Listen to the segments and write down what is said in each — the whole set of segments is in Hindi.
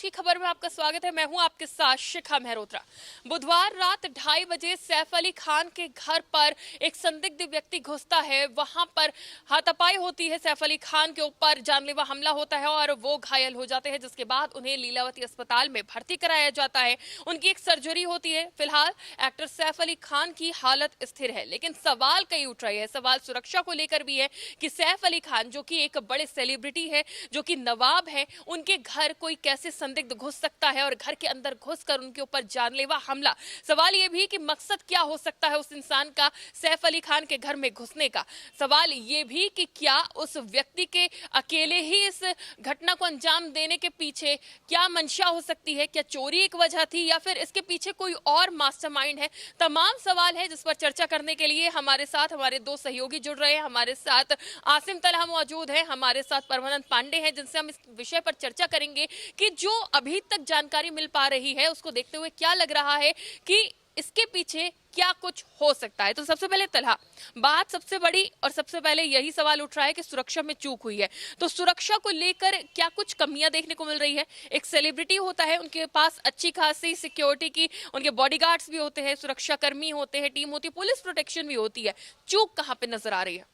की खबर में आपका स्वागत है। मैं हूं आपके साथ शिखा मेहरोत्रा। बुधवार रात 2:30 बजे सैफ अली खान के घर पर एक संदिग्ध व्यक्ति घुसता है। वहां पर हाथापाई होती है, सैफ अली खान के ऊपर जानलेवा हमला होता है और वो घायल हो जाते हैं, जिसके बाद उन्हें लीलावती अस्पताल में भर्ती कराया जाता है। उनकी एक सर्जरी होती है। फिलहाल एक्टर सैफ अली खान की हालत स्थिर है, लेकिन सवाल कई उठ रहे हैं। सवाल सुरक्षा को लेकर भी है कि सैफ अली खान जो कि एक बड़े सेलिब्रिटी है, जो कि नवाब है, उनके घर कोई कैसे संदिग्ध घुस सकता है और घर के अंदर घुसकर उनके ऊपर जानलेवा हमला। सवाल यह भी कि मकसद क्या हो सकता है उस इंसान का सैफ अली खान के घर में घुसने का। सवाल यह भी कि क्या उस व्यक्ति के अकेले ही इस घटना को अंजाम देने के पीछे क्या मंशा हो सकती है, क्या चोरी एक वजह थी या फिर इसके पीछे कोई और मास्टरमाइंड है। तमाम सवाल है जिस पर चर्चा करने के लिए हमारे साथ हमारे दो सहयोगी जुड़ रहे हैं। हमारे साथ आसिम तलहा मौजूद है, हमारे साथ परमानंद पांडे हैं, जिनसे हम इस विषय पर चर्चा करेंगे कि जो अभी तक जानकारी मिल पा रही है उसको देखते हुए क्या लग रहा है कि इसके पीछे क्या कुछ हो सकता है। तो सबसे पहले तलहा, बात सबसे बड़ी और सबसे पहले यही सवाल उठ रहा है कि सुरक्षा में चूक हुई है, तो सुरक्षा को लेकर क्या कुछ कमियां देखने को मिल रही है। एक सेलिब्रिटी होता है, उनके पास अच्छी खासी सिक्योरिटी की, उनके बॉडीगार्ड्स भी होते हैं, सुरक्षा कर्मी होते हैं, टीम होती है, पुलिस प्रोटेक्शन भी होती है। चूक कहां पे नजर आ रही है?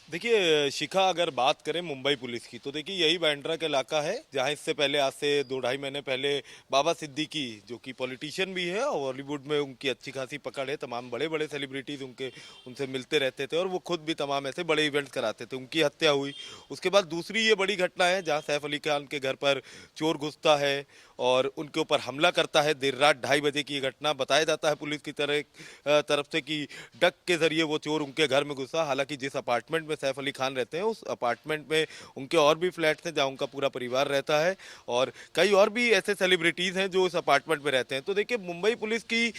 देखिए शिखा, अगर बात करें मुंबई पुलिस की तो देखिए यही बांद्रा का इलाका है जहां इससे पहले आज से 2-2.5 महीने पहले बाबा सिद्दीकी जो कि पॉलिटिशियन भी है और बॉलीवुड में उनकी अच्छी खासी पकड़ है, तमाम बड़े बड़े सेलिब्रिटीज उनसे मिलते रहते थे और वो खुद भी तमाम ऐसे बड़े इवेंट्स कराते थे, उनकी हत्या हुई। उसके बाद दूसरी ये बड़ी घटना है जहाँ सैफ अली खान के घर पर चोर घुसता है और उनके ऊपर हमला करता है। देर रात 2:30 बजे की घटना, बताया जाता है पुलिस की तरफ से कि डक के जरिए वो चोर उनके घर में घुसा। हालांकि जिस अपार्टमेंट में सैफ अली खान रहते हैं उस अपार्टमेंट में उनके और भी फ्लैट्स हैं जहां उनका पूरा परिवार रहता है और कई और भी ऐसे सेलिब्रिटीज हैं जो इस अपार्टमेंट में रहते हैं। तो देखिए मुंबई पुलिस की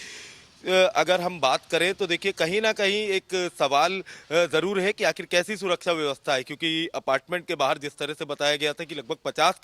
अगर हम बात करें तो देखिए कहीं ना कहीं एक सवाल ज़रूर है कि आखिर कैसी सुरक्षा व्यवस्था है, क्योंकि अपार्टमेंट के बाहर जिस तरह से बताया गया था कि लगभग 50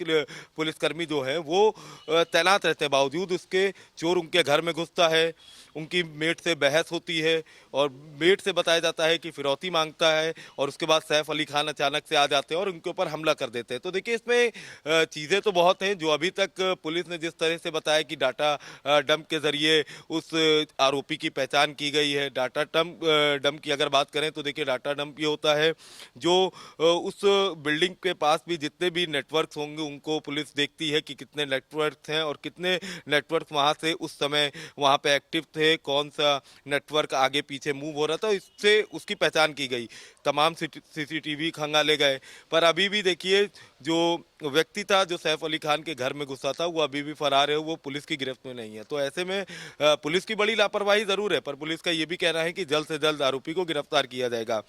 पुलिसकर्मी जो है वो तैनात रहते हैं, बावजूद उसके चोर उनके घर में घुसता है, उनकी मेट से बहस होती है और मेट से बताया जाता है कि फिरौती मांगता है और उसके बाद सैफ अली खान अचानक से आ जाते हैं और उनके ऊपर हमला कर देते हैं। तो देखिए इसमें चीज़ें तो बहुत हैं जो अभी तक पुलिस ने जिस तरह से बताया कि डाटा डंप के जरिए उस आरोपी की पहचान की गई है। डाटा डंप की अगर बात करें तो देखिए डाटा डंप ये होता है जो उस बिल्डिंग के पास भी जितने भी नेटवर्क्स होंगे उनको पुलिस देखती है कि कितने नेटवर्क्स हैं और कितने नेटवर्क वहां से उस समय वहां पे एक्टिव थे, कौन सा नेटवर्क आगे पीछे मूव हो रहा था, इससे उसकी पहचान की गई। तमाम सीसीटीवी खंगाले गए, पर अभी भी देखिए जो व्यक्ति था जो सैफ अली खान के घर में घुसा था वो अभी भी फरार है, वो पुलिस की गिरफ्त में नहीं है। तो ऐसे में पुलिस की बड़ी लापरवाही जरूर है, पर पुलिस का ये भी कहना है कि जल्द से जल्द आरोपी को गिरफ्तार किया जाएगा।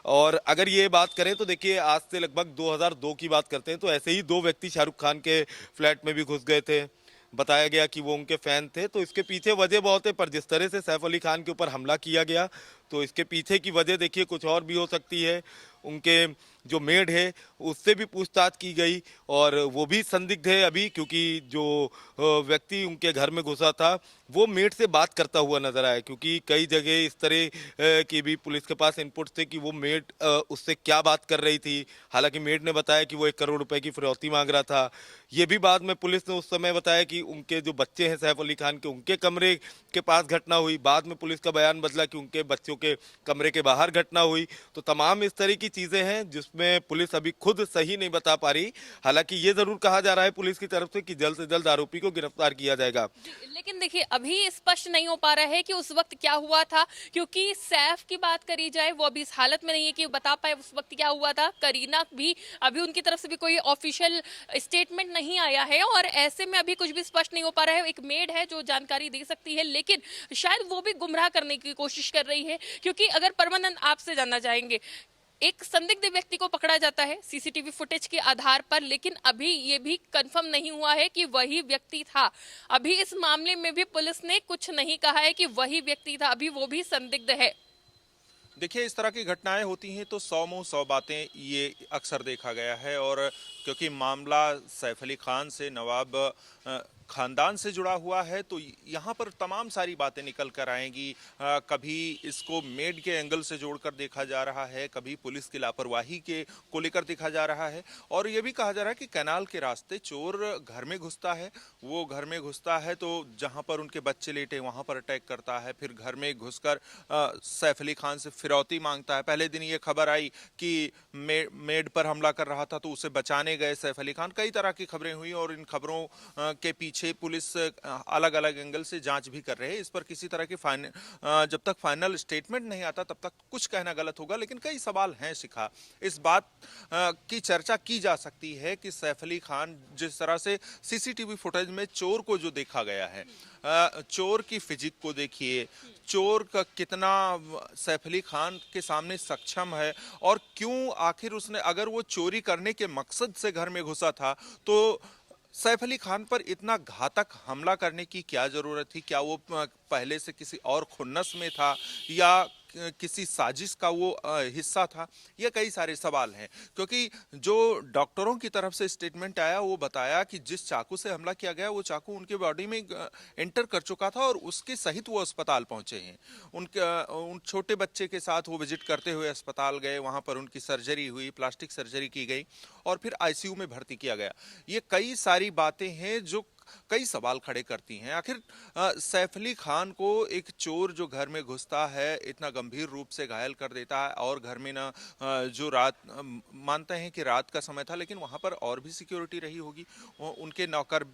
और अगर ये बात करें तो देखिए आज से लगभग 2002 की बात करते हैं तो ऐसे ही 2 व्यक्ति शाहरुख खान के फ्लैट में भी घुस गए थे, बताया गया कि वो उनके फैन थे। तो इसके पीछे वजह बहुत है, पर जिस तरह से सैफ अली खान के ऊपर हमला किया गया तो इसके पीछे की वजह देखिए कुछ और भी हो सकती है। उनके जो मेड है उससे भी पूछताछ की गई और वो भी संदिग्ध है अभी, क्योंकि जो व्यक्ति उनके घर में घुसा था वो मेड से बात करता हुआ नजर आया, क्योंकि कई जगह इस तरह की भी पुलिस के पास इनपुट थे कि वो मेड उससे क्या बात कर रही थी। हालांकि मेड ने बताया कि वो 1 करोड़ रुपए की फिरौती मांग रहा था। ये भी बाद में पुलिस ने उस समय बताया कि उनके जो बच्चे हैं सैफ अली खान के, उनके कमरे के पास घटना हुई। बाद में पुलिस का बयान बदला कि उनके बच्चों के कमरे के बाहर घटना हुई। तो तमाम इस तरह की चीजें हैं जिसमें पुलिस अभी खुद सही नहीं बता पा रही। हालांकि ये जरूर कहा जा रहा है पुलिस की तरफ से कि जल्द से जल्द आरोपी को गिरफ्तार किया जाएगा। लेकिन देखिए अभी स्पष्ट नहीं हो पा रहा है कि उस वक्त क्या हुआ था, क्योंकि सैफ की बात करी जाए वो अभी इस हालत में नहीं है कि बता पाए उस वक्त क्या हुआ था। करीना भी अभी उनकी तरफ से भी कोई ऑफिशियल स्टेटमेंट नहीं आया है और ऐसे में अभी कुछ भी स्पष्ट नहीं हो पा रहा है। एक मेड है जो जानकारी दे सकती है, लेकिन शायद वो भी गुमराह करने की कोशिश कर रही है। क्योंकि अगर परमानंद आपसे जानना चाहेंगे, एक संदिग्ध व्यक्ति को पकड़ा जाता है सीसीटीवी फुटेज के आधार पर, लेकिन अभी ये भी कंफर्म नहीं हुआ है कि वही व्यक्ति था। अभी इस मामले में भी पुलिस ने कुछ नहीं कहा है कि वही व्यक्ति था, अभी वो भी संदिग्ध है। देखिए इस तरह की घटनाएं होती हैं तो 100 मुंह 100 बातें ये अक्सर देखा गया है और क्योंकि मामला सैफ अली खान से, नवाब खानदान से जुड़ा हुआ है, तो यहाँ पर तमाम सारी बातें निकल कर आएंगी। कभी इसको मेड के एंगल से जोड़कर देखा जा रहा है, कभी पुलिस की लापरवाही के को लेकर देखा जा रहा है, और ये भी कहा जा रहा है कि कैनाल के रास्ते चोर घर में घुसता है। वो घर में घुसता है तो जहाँ पर उनके बच्चे लेटे वहाँ पर अटैक करता है, फिर घर में घुसकर सैफ अली खान से फिरौती मांगता है। पहले दिन ये खबर आई कि मेड पर हमला कर रहा था तो उसे बचाने गए सैफ अली खान। कई तरह की खबरें हुई और इन खबरों के पीछे पुलिस अलग अलग एंगल से जांच भी कर रहे हैं। इस पर किसी तरह की जब तक फाइनल स्टेटमेंट नहीं आता तब तक कुछ कहना गलत होगा, लेकिन कई सवाल हैं शिखा। इस बात की चर्चा की जा सकती है कि सैफ अली खान, जिस तरह से सीसीटीवी फुटेज में चोर को जो देखा गया है, चोर की फिजिक को देखिए, चोर का कितना सैफ अली खान के सामने सक्षम है, और क्यों आखिर उसने, अगर वो चोरी करने के मकसद से घर में घुसा था तो सैफ अली खान पर इतना घातक हमला करने की क्या जरूरत थी? क्या वो पहले से किसी और खुन्नस में था या किसी साजिश का वो हिस्सा था? ये कई सारे सवाल हैं, क्योंकि जो डॉक्टरों की तरफ से स्टेटमेंट आया वो बताया कि जिस चाकू से हमला किया गया वो चाकू उनके बॉडी में एंटर कर चुका था और उसके सहित वो अस्पताल पहुंचे हैं। उन छोटे बच्चे के साथ वो विजिट करते हुए अस्पताल गए, वहां पर उनकी सर्जरी हुई, प्लास्टिक सर्जरी की गई और फिर आईसीयू में भर्ती किया गया। ये कई सारी बातें हैं जो कई सवाल खड़े करती हैं। आखिर सैफ अली खान को एक चोर जो घर में घुसता है, इतना गंभीर रूप से घायल कर देता है, और घर में ना जो रात, मानते हैं कि रात का समय था लेकिन वहां पर और भी सिक्योरिटी रही होगी, उनके नौकर,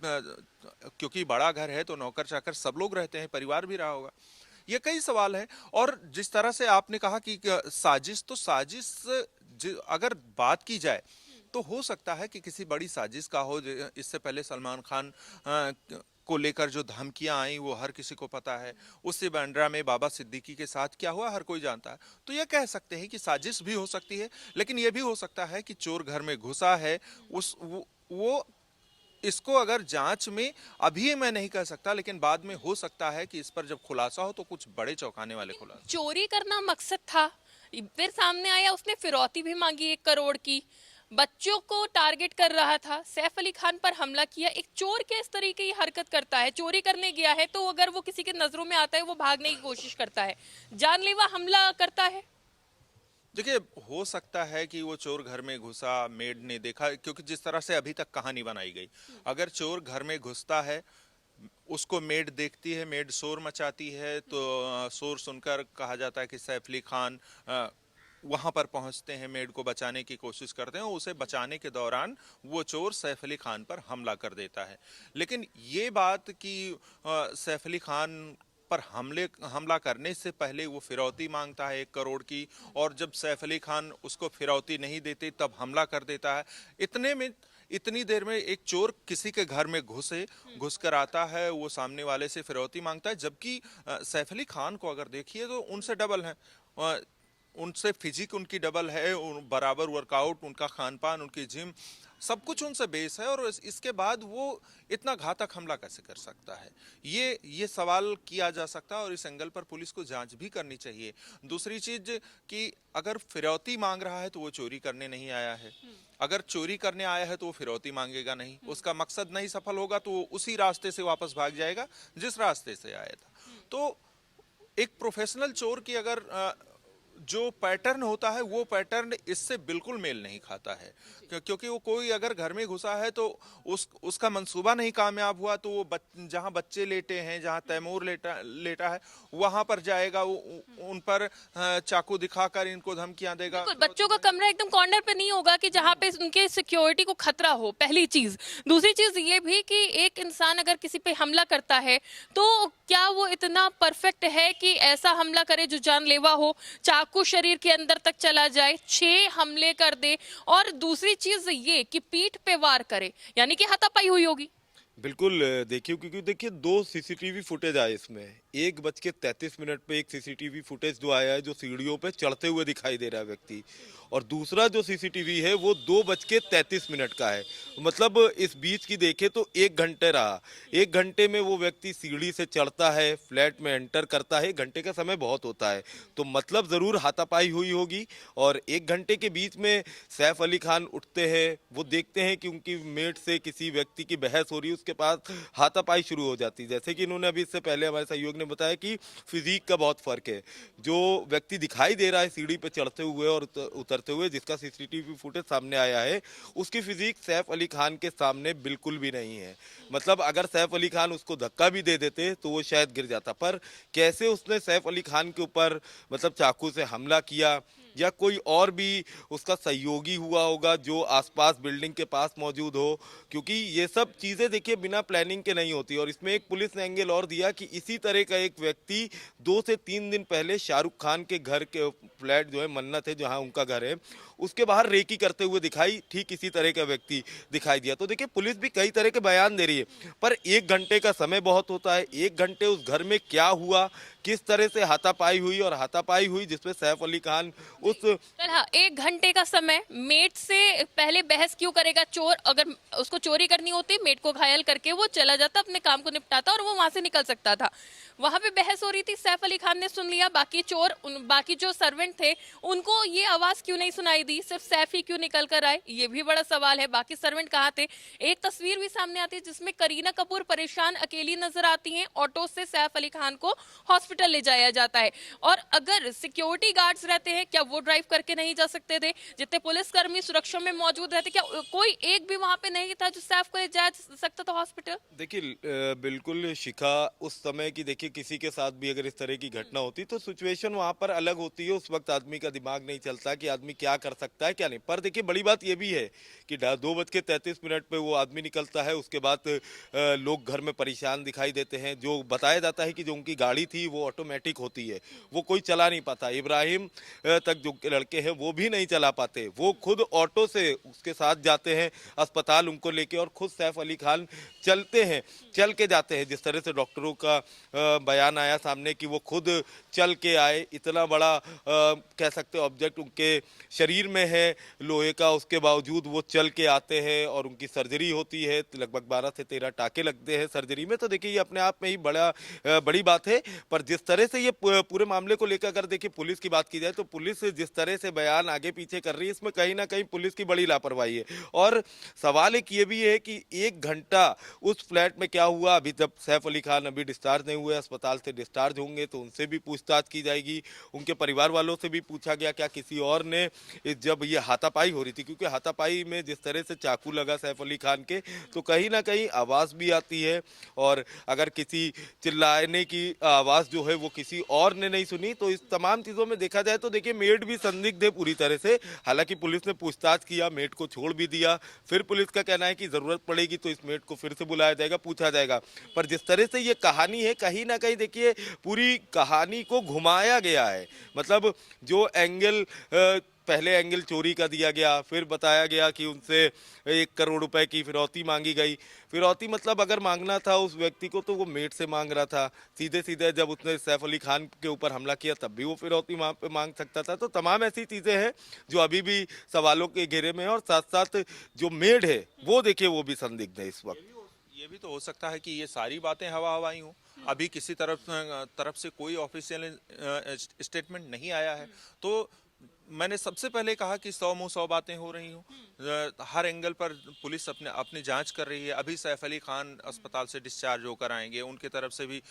क्योंकि बड़ा घर है तो नौकर चाकर सब लोग रहते हैं, परिवार भी रहा होगा। ये कई सवाल हैं। और जिस तरह से आपने कहा कि साजिश, तो साजिश अगर बात की जाए तो हो सकता है कि किसी बड़ी साजिश का हो। इससे पहले सलमान खान को लेकर जो धमकियां आई वो हर किसी को पता है। उससे बांद्रा में बाबा सिद्दीकी के साथ क्या हुआ हर कोई जानता है। तो ये कह सकते हैं कि साजिश भी हो सकती है, लेकिन ये भी हो सकता है कि चोर घर में घुसा है। वो इसको अगर जांच में, अभी मैं नहीं कह सकता, लेकिन बाद में हो सकता है कि इस पर जब खुलासा हो तो कुछ बड़े चौंकाने वाले खुलासा। चोरी करना मकसद था, फिर सामने आया उसने फिरौती भी मांगी 1 करोड़ की, बच्चों को टारगेट कर रहा था, सैफ अली खान पर हमला किया। एक चोर के इस तरीके की हरकत करता है, चोरी करने गया है तो अगर वो किसी के नजरों में आता है वो भागने की कोशिश करता है, जानलेवा हमला करता है। देखिए, हो सकता है कि वो चोर घर में घुसा, मेड ने देखा, क्योंकि जिस तरह से अभी तक कहानी बनाई गई, अगर चोर घर में घुसता है, उसको मेड देखती है, मेड शोर मचाती है, तो शोर सुनकर कहा जाता है कि सैफ अली खान वहां पर पहुंचते हैं, मेड को बचाने की कोशिश करते हैं, और उसे बचाने के दौरान वो चोर सैफ अली खान पर हमला कर देता है। लेकिन ये बात कि सैफ अली खान पर हमला करने से पहले वो फिरौती मांगता है 1 करोड़ की, और जब सैफ अली खान उसको फिरौती नहीं देते तब हमला कर देता है। इतनी देर में एक चोर किसी के घर में घुसकर आता है, वो सामने वाले से फिरौती मांगता है, जबकि सैफ अली खान को अगर देखिए तो उनसे डबल है, उनसे फिजिक उनकी डबल है, बराबर वर्कआउट, उनका खान पान, उनकी जिम, सब कुछ उनसे बेस है, और इसके बाद वो इतना घातक हमला कैसे कर सकता है? ये सवाल किया जा सकता है, और इस एंगल पर पुलिस को जांच भी करनी चाहिए। दूसरी चीज कि अगर फिरौती मांग रहा है तो वो चोरी करने नहीं आया है। अगर चोरी करने आया है तो वो फिरौती मांगेगा नहीं, उसका मकसद नहीं सफल होगा तो वो उसी रास्ते से वापस भाग जाएगा जिस रास्ते से आया था। तो एक प्रोफेशनल चोर की अगर जो पैटर्न होता है वो पैटर्न इससे बिल्कुल मेल नहीं खाता है, क्योंकि वो कोई अगर घर में घुसा है तो उसका मंसूबा नहीं कामयाब हुआ तो वो जहां बच्चे लेटे हैं, जहां तैमूर लेटा है, वहां पर जाएगा, वो उन पर चाकू दिखाकर इनको धमकियां देगा। बच्चों का कमरा एकदम कॉर्नर पे नहीं होगा कि जहाँ पे उनके सिक्योरिटी को खतरा हो, पहली चीज। दूसरी चीज ये भी कि एक इंसान अगर किसी पे हमला करता है तो क्या वो इतना परफेक्ट है कि ऐसा हमला करे जो जानलेवा हो, चाकू शरीर के अंदर तक चला जाए, 6 हमले कर दे, और दूसरी चीज ये कि पीठ पे वार करे, यानी कि हाथापाई हुई होगी। बिल्कुल देखिए, क्योंकि देखिए 2 सीसीटीवी फुटेज आए इसमें। 1:33 पे एक सीसीटीवी फुटेज जो आया है, जो सीढ़ियों पे चढ़ते हुए दिखाई दे रहा है व्यक्ति, और दूसरा जो सीसीटीवी है वो 2:33 का है। मतलब इस बीच की देखें तो 1 घंटे रहा। 1 घंटे में वो व्यक्ति सीढ़ी से चढ़ता है, फ्लैट में एंटर करता है। 1 घंटे का समय बहुत होता है, तो मतलब ज़रूर हाथापाई हुई होगी। और 1 घंटे के बीच में सैफ अली खान उठते हैं, वो देखते हैं कि उनकी मेट से किसी व्यक्ति की बहस हो रही है, उसके पास हाथापाई शुरू हो जाती है। जैसे कि इन्होंने अभी इससे पहले हमारे सहयोग ने बताया कि फिजिक का बहुत फर्क है। जो व्यक्ति दिखाई दे रहा है सीढ़ी पे चढ़ते हुए और उतरते हुए, जिसका सीसीटीवी फुटेज सामने आया है, उसकी फिजिक सैफ अली खान के सामने बिल्कुल भी नहीं है। मतलब अगर सैफ अली खान उसको धक्का भी दे देते तो वो शायद गिर जाता, पर कैसे उसने सैफ अली खान के ऊपर मतलब चाकू से हमला किया, या कोई और भी उसका सहयोगी हुआ होगा जो आसपास बिल्डिंग के पास मौजूद हो, क्योंकि ये सब चीज़ें देखिए बिना प्लानिंग के नहीं होती। और इसमें एक पुलिस ने एंगल और दिया कि इसी तरह का एक व्यक्ति 2 से 3 दिन पहले शाहरुख खान के घर के फ्लैट जो है मन्नत है, जहां उनका घर है, उसके बाहर रेकी करते हुए दिखाई, ठीक इसी तरह का व्यक्ति दिखाई दिया। तो देखिए पुलिस भी कई तरह के बयान दे रही है, पर 1 घंटे का समय बहुत होता है। 1 घंटे उस घर में क्या हुआ, किस तरह से हाथापाई हुई, और हाथापाई हुई जिसमें सैफ अली खान उस चल हाँ, 1 घंटे का समय मेट से पहले बहस क्यों करेगा? चोर अगर उसको चोरी करनी होती, मेट को घायल करके वो चला जाता, अपने काम को निपटाता और वो वहां से निकल सकता था। वहां पे बहस हो रही थी, सैफ अली खान ने सुन लिया। बाकी चोर बाकी जो सर्वेंट थे उनको ये आवाज क्यों नहीं सुनाई दी? सिर्फ सैफ ही क्यों निकल कर आए, ये भी बड़ा सवाल है। बाकी सर्वेंट कहाँ थे? एक तस्वीर भी सामने आती है जिसमें करीना कपूर परेशान अकेली नजर आती हैं। ऑटो से सैफ अली खान को हॉस्पिटल ले जाया जाता है। और अगर सिक्योरिटी गार्ड्स रहते हैं, क्या वो ड्राइव करके नहीं जा सकते थे? जितने पुलिसकर्मी सुरक्षा में मौजूद रहते, क्या कोई एक भी वहां पे नहीं था जो सैफ को ले जा सकता था हॉस्पिटल? देखिए बिल्कुल शिखा, उस समय की देखिए किसी के साथ भी अगर इस तरह की घटना होती तो सिचुएशन वहां पर अलग होती है। उस वक्त आदमी का दिमाग नहीं चलता कि आदमी क्या कर सकता है क्या नहीं। पर देखिए बड़ी बात यह भी है कि 2:33 पे वो आदमी निकलता है। उसके बाद लोग घर में परेशान दिखाई देते हैं। जो बताया जाता है कि जो उनकी गाड़ी थी वो ऑटोमेटिक होती है, वो कोई चला नहीं पाता। इब्राहिम तक जो लड़के हैं वो भी नहीं चला पाते, वो खुद ऑटो से उसके साथ जाते हैं अस्पताल उनको लेके, और खुद सैफ अली खान चलते हैं, चल के जाते हैं। जिस तरह से डॉक्टरों का बयान आया सामने कि वो खुद चल के आए, इतना बड़ा कह सकते ऑब्जेक्ट उनके शरीर में है लोहे का, उसके बावजूद वो चल के आते हैं और उनकी सर्जरी होती है। लगभग 12 से 13 टाके लगते हैं सर्जरी में। तो देखिए ये अपने आप में ही बड़ी बात है। पर जिस तरह से ये पूरे मामले को लेकर अगर देखिए पुलिस की बात की जाए तो पुलिस जिस तरह से बयान आगे पीछे कर रही है, इसमें कहीं ना कहीं पुलिस की बड़ी लापरवाही है। और सवाल एक ये भी है कि 1 घंटा उस फ्लैट में क्या हुआ। अभी जब सैफ अली खान अभी डिस्चार्ज नहीं हुए, अस्पताल से डिस्चार्ज होंगे तो उनसे भी पूछताछ की जाएगी। उनके परिवार वालों से भी पूछा गया क्या किसी और ने, जब ये हाथापाई हो रही थी, क्योंकि हाथापाई में जिस तरह से चाकू लगा सैफ अली खान के, तो कहीं ना कहीं आवाज़ भी आती है। और अगर किसी चिल्लाने की आवाज़ जो है वो किसी और ने नहीं सुनी, तो इस तमाम चीज़ों में देखा जाए तो देखिए मेड भी संदिग्ध है पूरी तरह से। हालांकि पुलिस ने पूछताछ किया, मेड को छोड़ भी दिया। फिर पुलिस का कहना है कि ज़रूरत पड़ेगी तो इस मेड को फिर से बुलाया जाएगा, पूछा जाएगा। पर जिस तरह से ये कहानी है, कहीं ना कहीं देखिए पूरी कहानी को घुमाया गया है। मतलब जो एंगल पहले एंगल चोरी का दिया गया, फिर बताया गया कि उनसे 1 करोड़ रुपए की फिरौती मांगी गई। फिरौती मतलब अगर मांगना था उस व्यक्ति को तो वो मेट से मांग रहा था। सीधे सीधे जब उसने सैफ अली खान के ऊपर हमला किया तब भी वो फिरौती वहाँ पे मांग सकता था। तो तमाम ऐसी चीज़ें हैं जो अभी भी सवालों के घेरे में है। और साथ साथ जो मेड है वो देखिए वो भी संदिग्ध है इस वक्त। ये भी तो हो सकता है कि ये सारी बातें हवा हवाई हों। अभी किसी तरफ से कोई ऑफिशियल स्टेटमेंट नहीं आया है। तो मैंने सबसे पहले कहा कि 100 मुंह 100 बातें हो रही हूँ। हर एंगल पर पुलिस अपनी जांच कर रही है। अभी सैफ अली खान अस्पताल से डिस्चार्ज होकर आएंगे, उनके तरफ से भी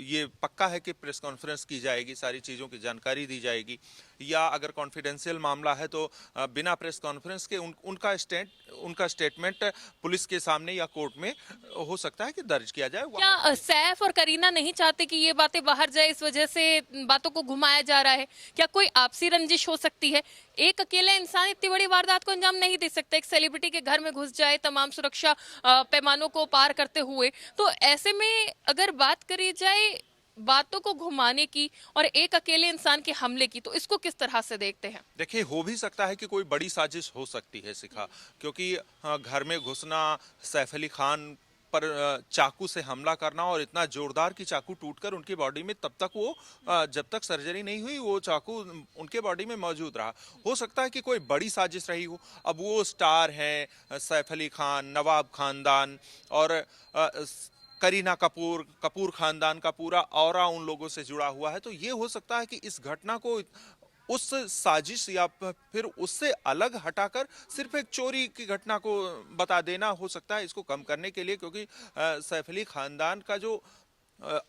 ये पक्का है कि प्रेस कॉन्फ्रेंस की जाएगी, सारी चीज़ों की जानकारी दी जाएगी। या अगर कॉन्फिडेंशियल मामला है तो बिना प्रेस कॉन्फ्रेंस के उनका स्टेटमेंट पुलिस के सामने या कोर्ट में हो सकता है कि दर्ज किया जाए। क्या सैफ और करीना नहीं चाहते कि ये बातें बाहर जाए, इस वजह से बातों को घुमाया जा रहा है? क्या कोई आपसी रंजिश हो सकती है? एक अकेला इंसान इतनी बड़ी वारदात को अंजाम नहीं दे सकता। एक सेलिब्रिटी के घर में घुस जाए तमाम सुरक्षा पैमानों को पार करते हुए, तो ऐसे में अगर बात करी जाए बातों को घुमाने की और एक अकेले इंसान के हमले की, तो इसको किस तरह से देखते हैं? देखिए, हो भी सकता है कि कोई बड़ी साजिश हो सकती है शिखा, क्योंकि घर में घुसना, सैफ अली खान पर चाकू से हमला करना और इतना जोरदार कि चाकू टूटकर उनकी बॉडी में तब तक वो जब तक सर्जरी नहीं हुई वो चाकू उनके बॉडी में मौजूद रहा। हो सकता है कि कोई बड़ी साजिश रही हो। अब वो स्टार हैं सैफ अली खान, नवाब खानदान और करीना कपूर खानदान का पूरा ऑरा उन लोगों से जुड़ा हुआ है। तो ये हो सकता है कि इस घटना को उस साजिश या फिर उससे अलग हटाकर सिर्फ एक चोरी की घटना को बता देना हो सकता है, इसको कम करने के लिए, क्योंकि सैफ अली खानदान का जो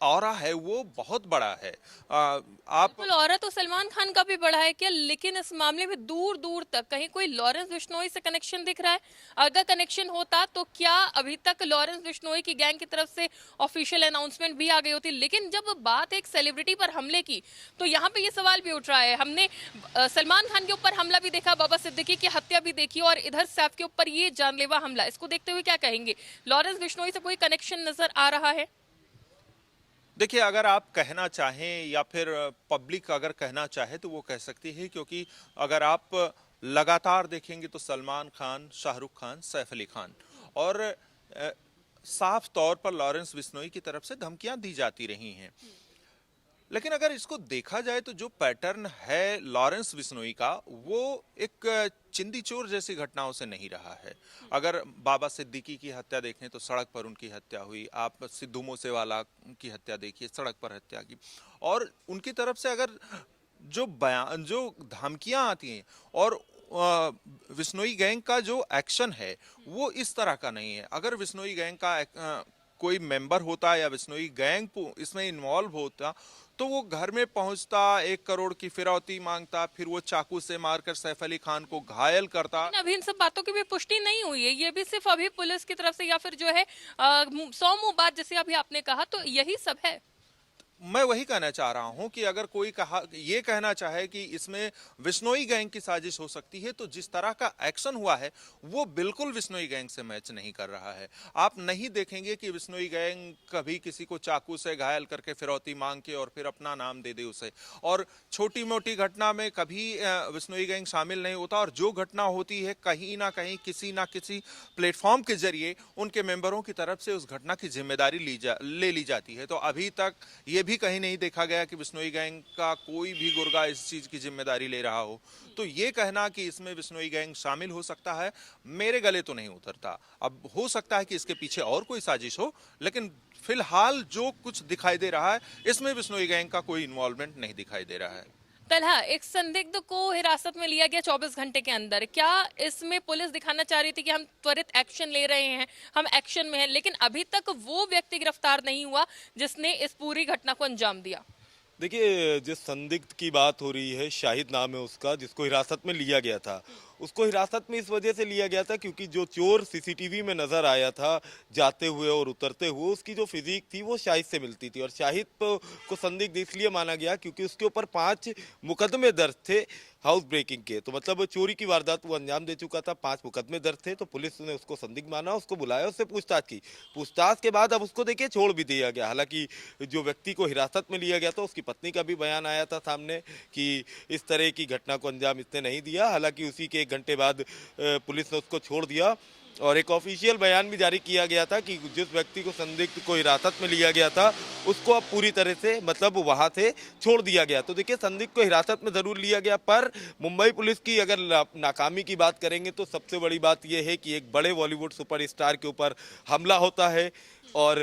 ऑरा है वो बहुत बड़ा है। आप बिल्कुल, औरत तो सलमान खान का भी बड़ा है क्या, लेकिन इस मामले में दूर दूर तक कहीं कोई लॉरेंस बिश्नोई से कनेक्शन दिख रहा है? अगर कनेक्शन होता तो क्या अभी तक लॉरेंस बिश्नोई की गैंग की तरफ से ऑफिशियल अनाउंसमेंट भी आ गई होती? लेकिन जब बात एक सेलिब्रिटी पर हमले की तो यहाँ पे ये सवाल भी उठ रहा है। हमने सलमान खान के ऊपर हमला भी देखा, बाबा सिद्दीकी की हत्या भी देखी, और इधर सैफ के ऊपर ये जानलेवा हमला। इसको देखते हुए क्या कहेंगे, लॉरेंस बिश्नोई से कोई कनेक्शन नजर आ रहा है? देखिए, अगर आप कहना चाहें या फिर पब्लिक अगर कहना चाहे तो वो कह सकती है, क्योंकि अगर आप लगातार देखेंगे तो सलमान खान, शाहरुख खान, सैफ अली खान और साफ तौर पर लॉरेंस बिश्नोई की तरफ से धमकियां दी जाती रही हैं। लेकिन अगर इसको देखा जाए तो जो पैटर्न है लॉरेंस बिश्नोई का वो एक चिंदी चोर जैसी घटनाओं से नहीं रहा है। अगर बाबा सिद्दीकी की हत्या देखें तो सड़क पर उनकी हत्या हुई, आप सिद्धू मूसेवाला की हत्या देखिए, सड़क पर हत्या की, और उनकी तरफ से अगर जो बयान जो धमकियां आती हैं और बिश्नोई गैंग का जो एक्शन है वो इस तरह का नहीं है। अगर बिश्नोई गैंग का कोई मेंबर होता या बिश्नोई गैंग इसमें इन्वॉल्व होता तो वो घर में पहुंचता, 1 करोड़ की फिरौती मांगता, फिर वो चाकू से मारकर सैफ अली खान को घायल करता। अभी इन सब बातों की भी पुष्टि नहीं हुई है, ये भी सिर्फ अभी पुलिस की तरफ से या फिर जो है 100 मुंह बात जैसे अभी आपने कहा, तो यही सब है। मैं वही कहना चाह रहा हूं कि अगर कोई ये कहना चाहे कि इसमें बिश्नोई गैंग की साजिश हो सकती है तो जिस तरह का एक्शन हुआ है वो बिल्कुल बिश्नोई गैंग से मैच नहीं कर रहा है। आप नहीं देखेंगे कि बिश्नोई गैंग कभी किसी को चाकू से घायल करके फिरौती मांग के और फिर अपना नाम दे दे उसे, और छोटी मोटी घटना में कभी बिश्नोई गैंग शामिल नहीं होता, और जो घटना होती है कहीं ना कहीं किसी ना किसी प्लेटफॉर्म के जरिए उनके मेंबरों की तरफ से उस घटना की जिम्मेदारी ले ली जाती है। तो अभी तक ये भी कहीं नहीं देखा गया कि बिश्नोई गैंग का कोई भी गुर्गा इस चीज की जिम्मेदारी ले रहा हो। तो ये कहना कि इसमें बिश्नोई गैंग शामिल हो सकता है, मेरे गले तो नहीं उतरता। अब हो सकता है कि इसके पीछे और कोई साजिश हो, लेकिन फिलहाल जो कुछ दिखाई दे रहा है इसमें बिश्नोई गैंग का कोई इन्वॉल्वमेंट नहीं दिखाई दे रहा है। तलहा, एक संदिग्ध को हिरासत में लिया गया 24 घंटे के अंदर। क्या इसमें पुलिस दिखाना चाह रही थी कि हम त्वरित एक्शन ले रहे हैं, हम एक्शन में हैं, लेकिन अभी तक वो व्यक्ति गिरफ्तार नहीं हुआ जिसने इस पूरी घटना को अंजाम दिया? देखिए, जिस संदिग्ध की बात हो रही है, शाहिद नाम है उसका, जिसको हिरासत में लिया गया था, उसको हिरासत में इस वजह से लिया गया था क्योंकि जो चोर सीसीटीवी में नजर आया था जाते हुए और उतरते हुए, उसकी जो फिजिक थी वो शाहिद से मिलती थी। और शाहिद को संदिग्ध इसलिए माना गया क्योंकि उसके ऊपर 5 मुकदमे दर्ज थे हाउस ब्रेकिंग के। तो मतलब चोरी की वारदात वो अंजाम दे चुका था, 5 मुकदमे दर्ज थे। तो पुलिस ने उसको संदिग्ध माना, उसको बुलाया, उससे पूछताछ की। पूछताछ के बाद अब उसको देखिए छोड़ भी दिया गया। हालांकि जो व्यक्ति को हिरासत में लिया गया था उसकी पत्नी का भी बयान आया था सामने कि इस तरह की घटना को अंजाम इसने नहीं दिया। हालांकि उसी के 1 घंटे बाद पुलिस ने उसको छोड़ दिया और एक ऑफिशियल बयान भी जारी किया गया था कि जिस व्यक्ति को संदिग्ध को हिरासत में लिया गया था उसको अब पूरी तरह से मतलब वहां से छोड़ दिया गया। तो देखिए, संदिग्ध को हिरासत में जरूर लिया गया, पर मुंबई पुलिस की अगर नाकामी की बात करेंगे तो सबसे बड़ी बात यह है कि एक बड़े बॉलीवुड सुपरस्टार के ऊपर हमला होता है और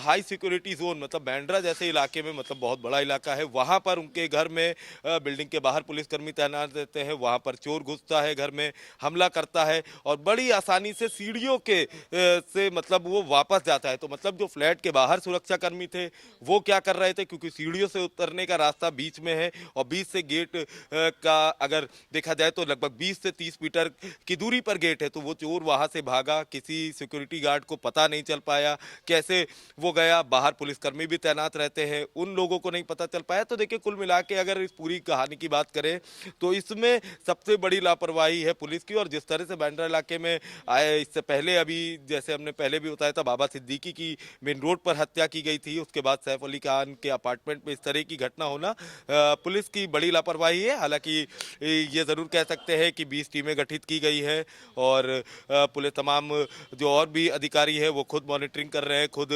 हाई सिक्योरिटी जोन मतलब बांद्रा जैसे इलाके में, मतलब बहुत बड़ा इलाका है, वहाँ पर उनके घर में बिल्डिंग के बाहर पुलिसकर्मी तैनात रहते हैं, वहाँ पर चोर घुसता है, घर में हमला करता है और बड़ी आसानी से सीढ़ियों के से मतलब वो वापस जाता है। तो मतलब जो फ्लैट के बाहर सुरक्षाकर्मी थे वो क्या कर रहे थे, क्योंकि सीढ़ियों से उतरने का रास्ता बीच में है और बीच से गेट का अगर देखा जाए तो लगभग 20 से 30 मीटर की दूरी पर गेट है, तो वो चोर वहाँ से भागा, किसी सिक्योरिटी गार्ड को पता नहीं चल पाया कैसे वो गया, बाहर पुलिसकर्मी भी तैनात रहते हैं, उन लोगों को नहीं पता चल पाया। तो देखिए कुल मिला के अगर इस पूरी कहानी की बात करें तो इसमें सबसे बड़ी लापरवाही है पुलिस की। और जिस तरह से बांद्रा इलाके में आए, इससे पहले अभी जैसे हमने पहले भी बताया था बाबा सिद्दीकी की मेन रोड पर हत्या की गई थी, उसके बाद सैफ अली खान के अपार्टमेंट में इस तरह की घटना होना पुलिस की बड़ी लापरवाही है। हालांकि ये जरूर कह सकते हैं कि 20 टीमें गठित की गई है और पुलिस तमाम जो और भी अधिकारी है वो खुद मॉनिटरिंग कर रहे हैं, खुद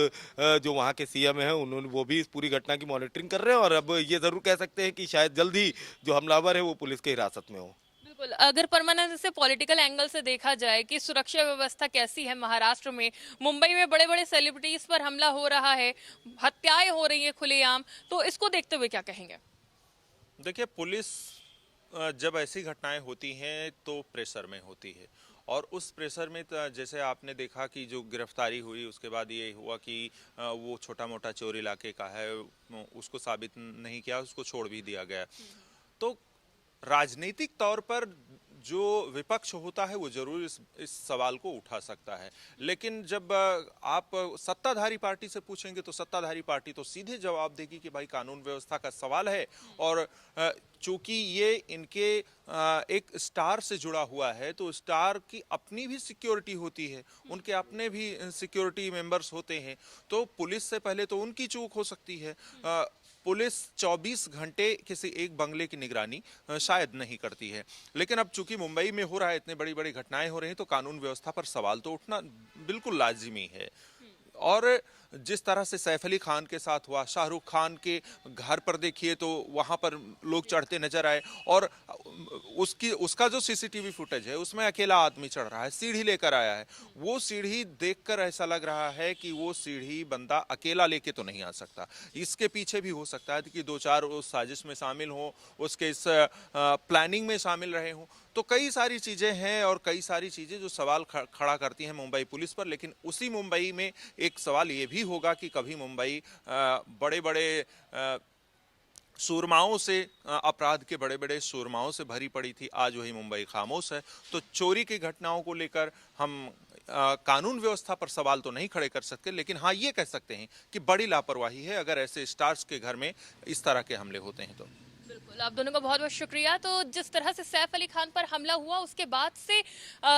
जो वहाँ के सीएम हैं उन्होंने वो भी इस पूरी घटना की मॉनिटरिंग कर रहे हैं। और अब ये जरूर कह सकते हैं कि शायद जल्द ही जो हमलावर है वो पुलिस के हिरासत में हो। बिल्कुल, अगर परमानेंट से पॉलिटिकल एंगल से देखा जाए कि सुरक्षा व्यवस्था कैसी है महाराष्ट्र में, मुंबई में बड़े बड़े सेलिब्रिटीज पर हमला हो रहा है, हत्याएं हो रही है खुलेआम, तो इसको देखते हुए क्या कहेंगे? देखिए, पुलिस जब ऐसी घटनाएं होती हैं तो प्रेशर में होती है, और उस प्रेशर में जैसे आपने देखा कि जो गिरफ्तारी हुई उसके बाद ये हुआ कि वो छोटा मोटा चोर इलाके का है, उसको साबित नहीं किया, उसको छोड़ भी दिया गया। तो राजनीतिक तौर पर जो विपक्ष होता है वो जरूर इस सवाल को उठा सकता है, लेकिन जब आप सत्ताधारी पार्टी से पूछेंगे तो सत्ताधारी पार्टी तो सीधे जवाब देगी कि भाई कानून व्यवस्था का सवाल है, और चूंकि ये इनके एक स्टार से जुड़ा हुआ है तो स्टार की अपनी भी सिक्योरिटी होती है, उनके अपने भी सिक्योरिटी मेंबर्स होते हैं, तो पुलिस से पहले तो उनकी चूक हो सकती है। पुलिस 24 घंटे किसी एक बंगले की निगरानी शायद नहीं करती है, लेकिन अब चूंकि मुंबई में हो रहा है, इतनी बड़ी बड़ी घटनाएं हो रही हैं, तो कानून व्यवस्था पर सवाल तो उठना बिल्कुल लाजिमी है। और जिस तरह से सैफ अली खान के साथ हुआ, शाहरुख खान के घर पर देखिए तो वहां पर लोग चढ़ते नजर आए, और उसका जो सीसीटीवी फुटेज है उसमें अकेला आदमी चढ़ रहा है, सीढ़ी लेकर आया है। वो सीढ़ी देखकर ऐसा लग रहा है कि वो सीढ़ी बंदा अकेला लेके तो नहीं आ सकता, इसके पीछे भी हो सकता है कि 2-4 उस साजिश में शामिल हो, उसके इस प्लानिंग में शामिल रहे हों। तो कई सारी चीजें हैं और कई सारी चीजें जो सवाल खड़ा करती हैं मुंबई पुलिस पर। लेकिन उसी मुंबई में एक सवाल ये भी होगा कि कभी मुंबई बड़े बड़े सूरमाओं से, अपराध के बड़े बड़े सूरमाओं से भरी पड़ी थी, आज वही मुंबई खामोश है। तो चोरी की घटनाओं को लेकर हम कानून व्यवस्था पर सवाल तो नहीं खड़े कर सकते, लेकिन हाँ ये कह सकते हैं कि बड़ी लापरवाही है अगर ऐसे स्टार्स के घर में इस तरह के हमले होते हैं तो। बिल्कुल, आप दोनों का बहुत बहुत शुक्रिया। तो जिस तरह से सैफ अली खान पर हमला हुआ उसके बाद से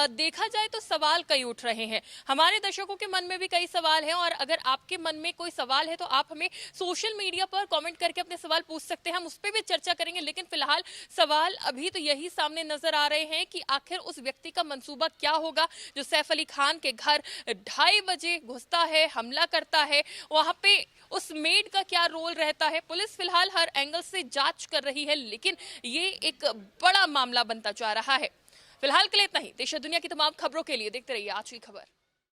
देखा जाए तो सवाल कई उठ रहे हैं, हमारे दर्शकों के मन में भी कई सवाल हैं, और अगर आपके मन में कोई सवाल है तो आप हमें सोशल मीडिया पर कमेंट करके अपने सवाल पूछ सकते हैं, हम उस पर भी चर्चा करेंगे। लेकिन फिलहाल सवाल अभी तो यही सामने नजर आ रहे हैं कि आखिर उस व्यक्ति का मंसूबा क्या होगा जो सैफ अली खान के घर 2:30 बजे घुसता है, हमला करता है, वहां पे उस मेड का क्या रोल रहता है। पुलिस फिलहाल हर एंगल से जांच कर रही है, लेकिन ये एक बड़ा मामला बनता जा रहा है। फिलहाल के लिए इतना ही। देश और दुनिया की तमाम खबरों के लिए देखते रहिए आज की खबर।